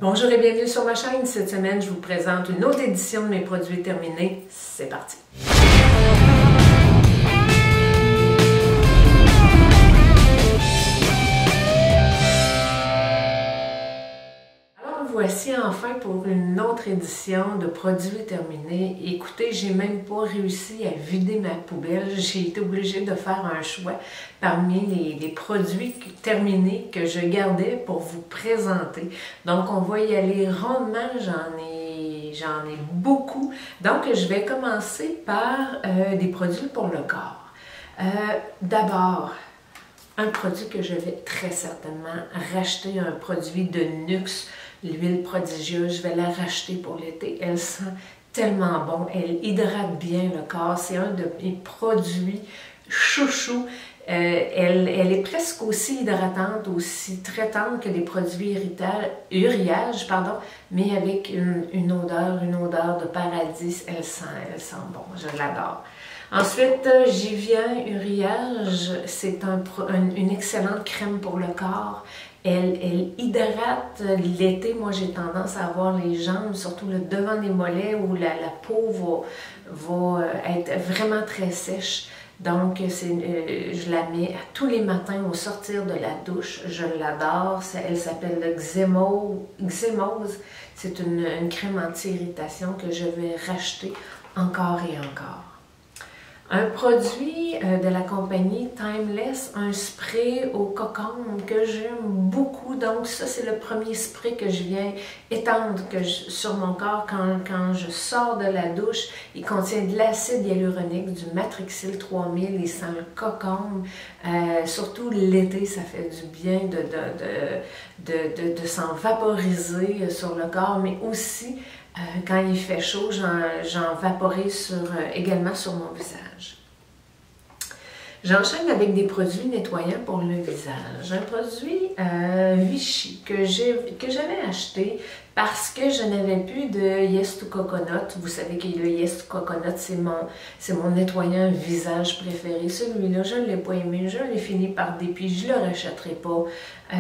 Bonjour et bienvenue sur ma chaîne. Cette semaine, je vous présente une autre édition de mes produits terminés. C'est parti! Voici enfin pour une autre édition de produits terminés. Écoutez, j'ai même pas réussi à vider ma poubelle. J'ai été obligée de faire un choix parmi les produits terminés que je gardais pour vous présenter. Donc, on va y aller rondement. J'en ai beaucoup. Donc, je vais commencer par des produits pour le corps. D'abord, un produit que je vais très certainement racheter, un produit de Nuxe, l'huile prodigieuse, je vais la racheter pour l'été. Elle sent tellement bon, elle hydrate bien le corps. C'est un de mes produits chouchou. Elle est presque aussi hydratante, aussi traitante que des produits uriage, mais avec une odeur de paradis. Elle sent bon, je l'adore. Ensuite, Givien Uriage, c'est une excellente crème pour le corps. Elle hydrate l'été. Moi, j'ai tendance à avoir les jambes, surtout le devant des mollets, où la peau va être vraiment très sèche. Donc, je la mets tous les matins au sortir de la douche. Je l'adore. Elle s'appelle le Xémose. C'est une crème anti-irritation que je vais racheter encore et encore. Un produit de la compagnie Timeless, un spray au cocombe que j'aime beaucoup. Donc ça, c'est le premier spray que je viens étendre sur mon corps quand je sors de la douche. Il contient de l'acide hyaluronique, du Matrixyl 3000, il sent le cocombe. Surtout l'été, ça fait du bien de s'en vaporiser sur le corps, mais aussi quand il fait chaud, j'en vaporise également sur mon visage. J'enchaîne avec des produits nettoyants pour le visage. Un produit Vichy que j'avais acheté parce que je n'avais plus de Yes to Coconut. Vous savez que le Yes to Coconut, c'est mon nettoyant visage préféré. Celui-là, je ne l'ai pas aimé, je l'ai fini par dépit, je ne le rachèterai pas.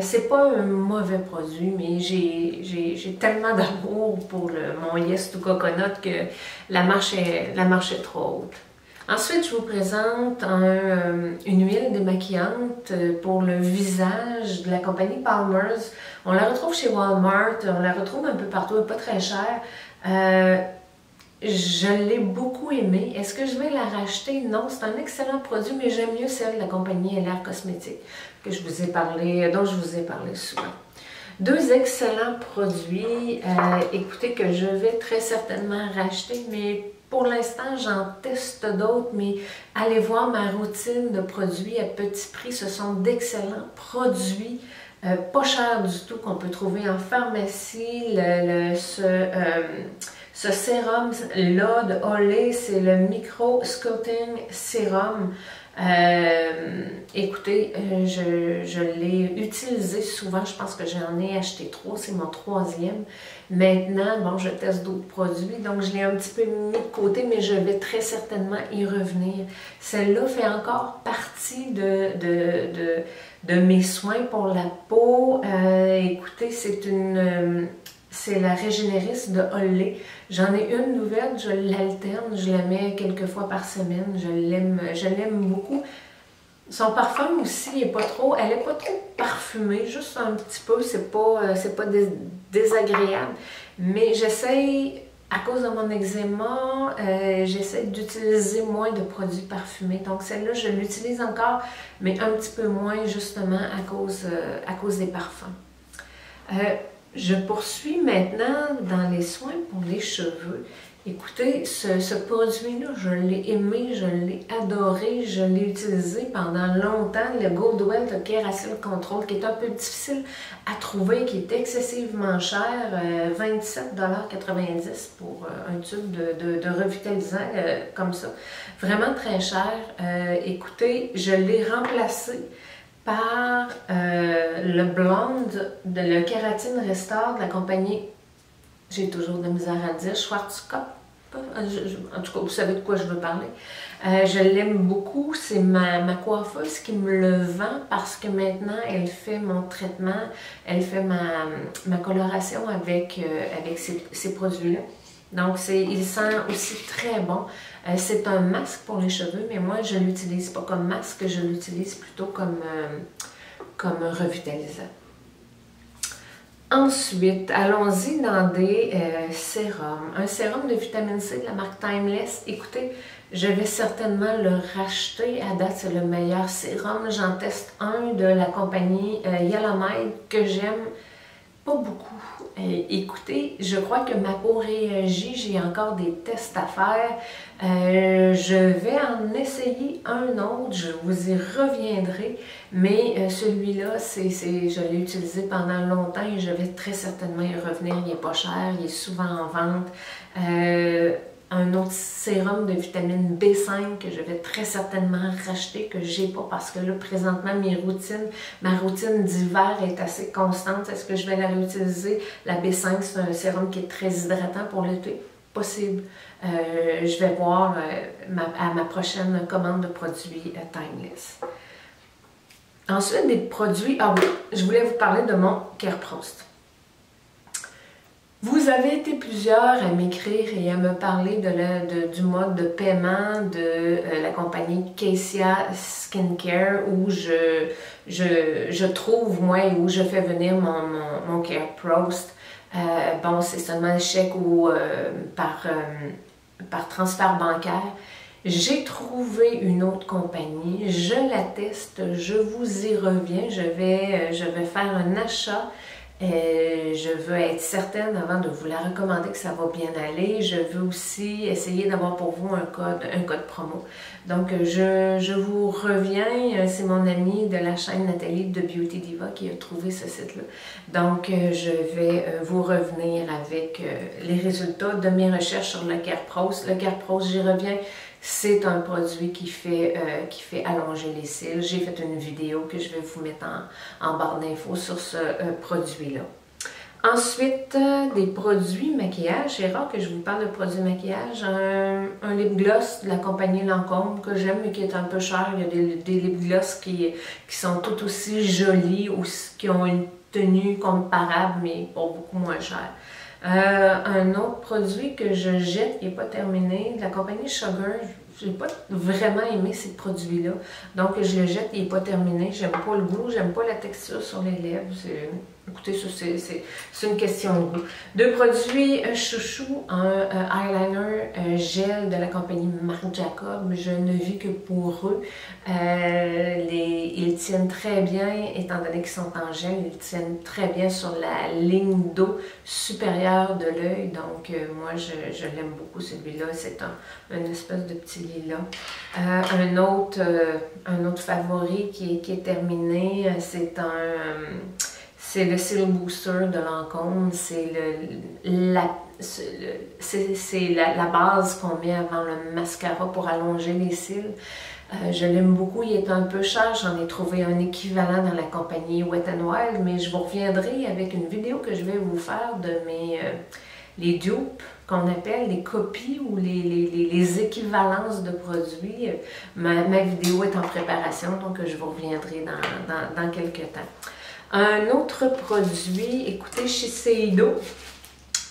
C'est pas un mauvais produit, mais j'ai tellement d'amour pour mon Yes to Coconut que la marche est trop haute. Ensuite, je vous présente une huile démaquillante pour le visage de la compagnie Palmer's. On la retrouve chez Walmart, on la retrouve un peu partout, elle n'est pas très chère. Je l'ai beaucoup aimée. Est-ce que je vais la racheter? Non, c'est un excellent produit, mais j'aime mieux celle de la compagnie LR Cosmétique dont je vous ai parlé souvent. Deux excellents produits, écoutez, que je vais très certainement racheter, mais pour l'instant, j'en teste d'autres, mais allez voir ma routine de produits à petit prix. Ce sont d'excellents produits, pas chers du tout, qu'on peut trouver en pharmacie. Ce sérum-là de Olay, c'est le Micro Sculpting Serum. Écoutez, je l'ai utilisé souvent, je pense que j'en ai acheté 3, c'est mon 3e. Maintenant, bon, je teste d'autres produits, donc je l'ai un petit peu mis de côté, mais je vais très certainement y revenir. Celle-là fait encore partie de mes soins pour la peau. Écoutez, c'est la Régénéris de Olay. J'en ai une nouvelle, je l'alterne, je la mets quelques fois par semaine. Je l'aime beaucoup. Son parfum aussi, elle n'est pas trop parfumée, juste un petit peu, c'est pas désagréable. Mais j'essaye, à cause de mon eczéma, j'essaie d'utiliser moins de produits parfumés. Donc celle-là, je l'utilise encore, mais un petit peu moins justement à cause des parfums. Je poursuis maintenant dans les soins pour les cheveux. Écoutez, ce produit-là, je l'ai aimé, je l'ai adoré, je l'ai utilisé pendant longtemps. Le Goldwell de Kerasil Control, qui est un peu difficile à trouver, qui est excessivement cher, 27,90 $ pour un tube de revitalisant comme ça. Vraiment très cher. Écoutez, je l'ai remplacé par le Blonde, le Kératine Restore de la compagnie, j'ai toujours de misère à dire, Schwarzkopf. En tout cas, vous savez de quoi je veux parler. Je l'aime beaucoup. C'est ma coiffeuse qui me le vend parce que maintenant, elle fait mon traitement, elle fait ma coloration avec ces produits-là. Donc, il sent aussi très bon. C'est un masque pour les cheveux, mais moi, je ne l'utilise pas comme masque, je l'utilise plutôt comme revitalisant. Ensuite, allons-y dans des sérums. Un sérum de vitamine C de la marque Timeless. Écoutez, je vais certainement le racheter. À date, c'est le meilleur sérum. J'en teste un de la compagnie Yellowmade que j'aime pas beaucoup. Écoutez, je crois que ma peau réagit. J'ai encore des tests à faire. Je vais en essayer un autre. Je vous y reviendrai. Mais celui-là, je l'ai utilisé pendant longtemps et je vais très certainement y revenir. Il n'est pas cher, il est souvent en vente. Un autre sérum de vitamine B5 que je vais très certainement racheter, que j'ai pas parce que là, présentement, ma routine d'hiver est assez constante. Est-ce que je vais la réutiliser? La B5, c'est un sérum qui est très hydratant pour l'été. Possible. Je vais voir à ma prochaine commande de produits Timeless. Ensuite, des produits... Ah oui, je voulais vous parler de mon Kerprost. Vous avez été plusieurs à m'écrire et à me parler du mode de paiement de la compagnie Cassia Skincare où je trouve, moi, où je fais venir mon Kerprost. Bon, c'est seulement un chèque ou par transfert bancaire. J'ai trouvé une autre compagnie, je la teste, je vous y reviens, je vais faire un achat. Je veux être certaine avant de vous la recommander que ça va bien aller. Je veux aussi essayer d'avoir pour vous un code promo. Donc, je vous reviens. C'est mon amie de la chaîne Nathalie de Beauty Diva qui a trouvé ce site-là. Donc, je vais vous revenir avec les résultats de mes recherches sur le Kerprost. Le Kerprost, j'y reviens. C'est un produit qui fait allonger les cils. J'ai fait une vidéo que je vais vous mettre en barre d'infos sur ce produit-là. Ensuite, des produits maquillage. C'est rare que je vous parle de produits maquillage. Un lip gloss de la compagnie Lancôme que j'aime mais qui est un peu cher. Il y a des lip gloss qui sont tout aussi jolis ou qui ont une tenue comparable mais pour beaucoup moins cher. Un autre produit que je jette qui n'est pas terminé, de la compagnie Sugar, je n'ai pas vraiment aimé ces produits-là. Donc je le jette, il n'est pas terminé. J'aime pas le goût, j'aime pas la texture sur les lèvres. Écoutez, ça c'est une question de goût. Deux produits chouchou, un eyeliner gel de la compagnie Marc Jacob. Je ne vis que pour eux. Ils tiennent très bien, étant donné qu'ils sont en gel, ils tiennent très bien sur la ligne d'eau supérieure de l'œil. Donc moi je l'aime beaucoup celui-là. C'est une espèce de petit lilas. Un autre favori qui est terminé, c'est le Cell Booster de Lancôme. C'est la base qu'on met avant le mascara pour allonger les cils. Je l'aime beaucoup, il est un peu cher, j'en ai trouvé un équivalent dans la compagnie Wet n Wild, mais je vous reviendrai avec une vidéo que je vais vous faire de les dupes qu'on appelle les copies ou les équivalences de produits. Ma vidéo est en préparation, donc je vous reviendrai dans quelques temps. Un autre produit, écoutez, Shiseido,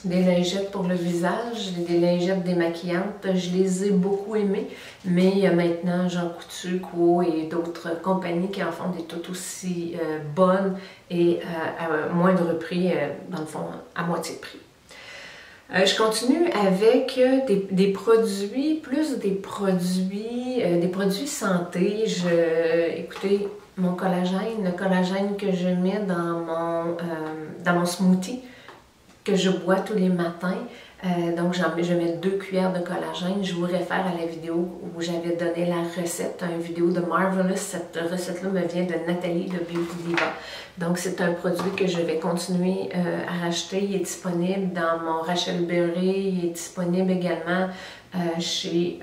des lingettes pour le visage, des lingettes démaquillantes. Je les ai beaucoup aimées, mais il y a maintenant Jean Coutu, Quo et d'autres compagnies qui en font des tout aussi bonnes et à moindre prix, dans le fond, à moitié de prix. Je continue avec des produits, plus des produits santé. Écoutez, mon collagène, le collagène que je mets dans mon smoothie, que je bois tous les matins. Donc, je mets 2 cuillères de collagène. Je vous réfère à la vidéo où j'avais donné la recette, une vidéo de Marvelous. Cette recette-là me vient de Nathalie de Beauty Diva. Donc, c'est un produit que je vais continuer à racheter. Il est disponible dans mon Rachel Berry. Il est disponible également chez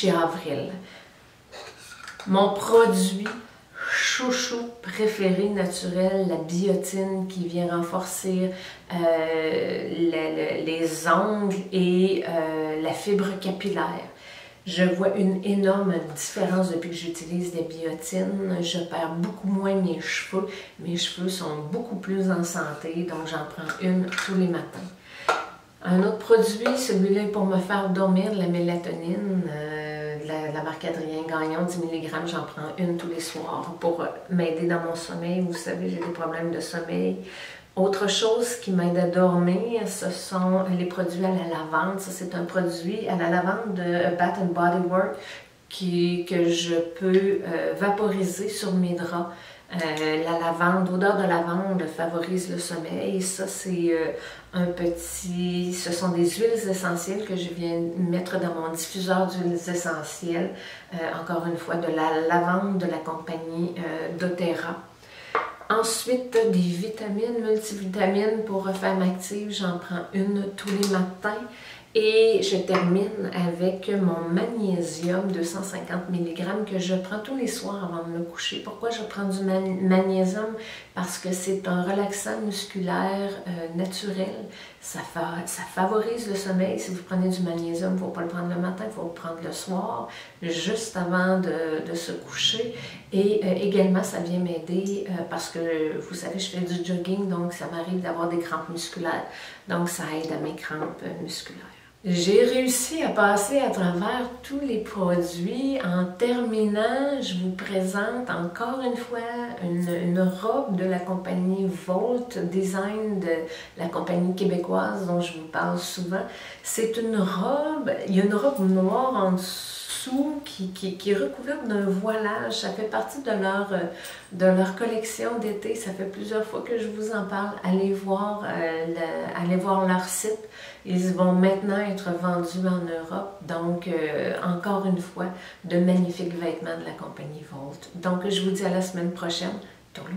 Avril. Mon produit chouchou préféré naturel, la biotine qui vient renforcer les ongles et la fibre capillaire. Je vois une énorme différence depuis que j'utilise la biotine. Je perds beaucoup moins mes cheveux. Mes cheveux sont beaucoup plus en santé, donc j'en prends une tous les matins. Un autre produit, celui-là pour me faire dormir, de la mélatonine, la marque Adrien Gagnon, 10 mg, j'en prends une tous les soirs pour m'aider dans mon sommeil. Vous savez, j'ai des problèmes de sommeil. Autre chose qui m'aide à dormir, ce sont les produits à la lavande. Ça, c'est un produit à la lavande de Bath & Body Works que je peux vaporiser sur mes draps. La lavande, l'odeur de lavande favorise le sommeil. Ça, c'est ce sont des huiles essentielles que je viens mettre dans mon diffuseur d'huiles essentielles. Encore une fois, de la lavande de la compagnie doTERRA. Ensuite, des vitamines, multivitamines pour Femme Active, j'en prends une tous les matins. Et je termine avec mon magnésium 250 mg que je prends tous les soirs avant de me coucher. Pourquoi je prends du magnésium? Parce que c'est un relaxant musculaire naturel. Ça favorise le sommeil. Si vous prenez du magnésium, il ne faut pas le prendre le matin, il faut le prendre le soir, juste avant de se coucher. Et également, ça vient m'aider parce que, vous savez, je fais du jogging, donc ça m'arrive d'avoir des crampes musculaires. Donc, ça aide à mes crampes musculaires. J'ai réussi à passer à travers tous les produits. En terminant, je vous présente encore une fois une robe de la compagnie Volt, design de la compagnie québécoise dont je vous parle souvent. C'est une robe, il y a une robe noire en dessous qui est recouverte d'un voilage. Ça fait partie de leur collection d'été. Ça fait plusieurs fois que je vous en parle. Allez voir leur site. Ils vont maintenant être vendus en Europe. Donc, encore une fois, de magnifiques vêtements de la compagnie Volt. Donc, je vous dis à la semaine prochaine. Tourlou.